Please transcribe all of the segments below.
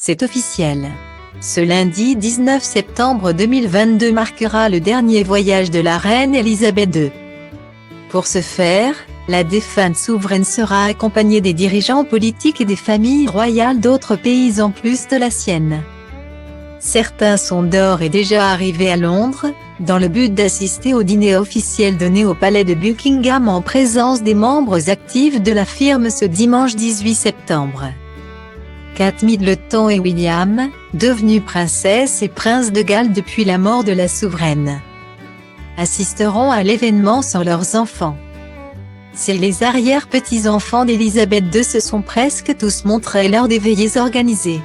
C'est officiel. Ce lundi 19 septembre 2022 marquera le dernier voyage de la reine Elisabeth II. Pour ce faire, la défunte souveraine sera accompagnée des dirigeants politiques et des familles royales d'autres pays en plus de la sienne. Certains sont d'ores et déjà arrivés à Londres, dans le but d'assister au dîner officiel donné au palais de Buckingham en présence des membres actifs de la firme ce dimanche 18 septembre. Kate Middleton et William, devenus princesse et prince de Galles depuis la mort de la souveraine, assisteront à l'événement sans leurs enfants. Si les arrière-petits-enfants d'Elisabeth II se sont presque tous montrés lors des veillées organisées.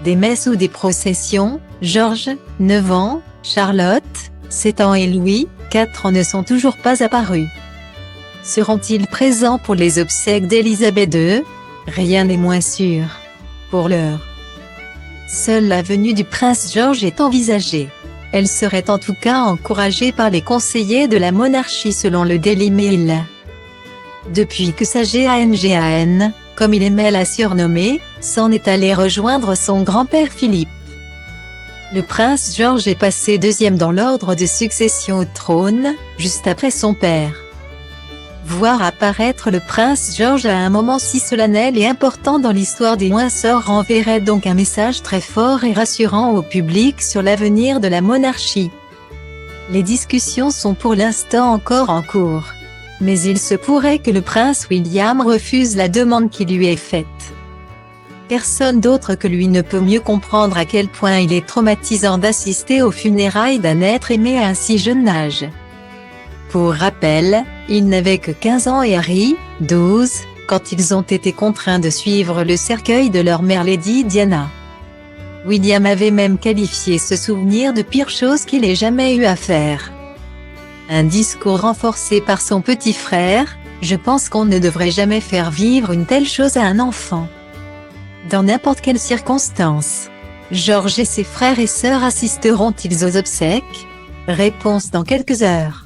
Des messes ou des processions, George, 9 ans, Charlotte, 7 ans et Louis, 4 ans ne sont toujours pas apparus. Seront-ils présents pour les obsèques d'Elisabeth II? Rien n'est moins sûr. Pour l'heure, seule la venue du prince George est envisagée. Elle serait en tout cas encouragée par les conseillers de la monarchie selon le Daily Mail. Depuis que sa GAN, comme il aimait la surnommer, s'en est allé rejoindre son grand-père Philippe. Le prince George est passé deuxième dans l'ordre de succession au trône, juste après son père. Voir apparaître le prince George à un moment si solennel et important dans l'histoire des Windsor renverrait donc un message très fort et rassurant au public sur l'avenir de la monarchie. Les discussions sont pour l'instant encore en cours. Mais il se pourrait que le prince William refuse la demande qui lui est faite. Personne d'autre que lui ne peut mieux comprendre à quel point il est traumatisant d'assister aux funérailles d'un être aimé à un si jeune âge. Pour rappel, il n'avait que 15 ans et Harry, 12, quand ils ont été contraints de suivre le cercueil de leur mère Lady Diana. William avait même qualifié ce souvenir de pire chose qu'il ait jamais eu à faire. Un discours renforcé par son petit frère, « Je pense qu'on ne devrait jamais faire vivre une telle chose à un enfant. Dans n'importe quelle circonstance. George et ses frères et sœurs assisteront-ils aux obsèques? Réponse dans quelques heures.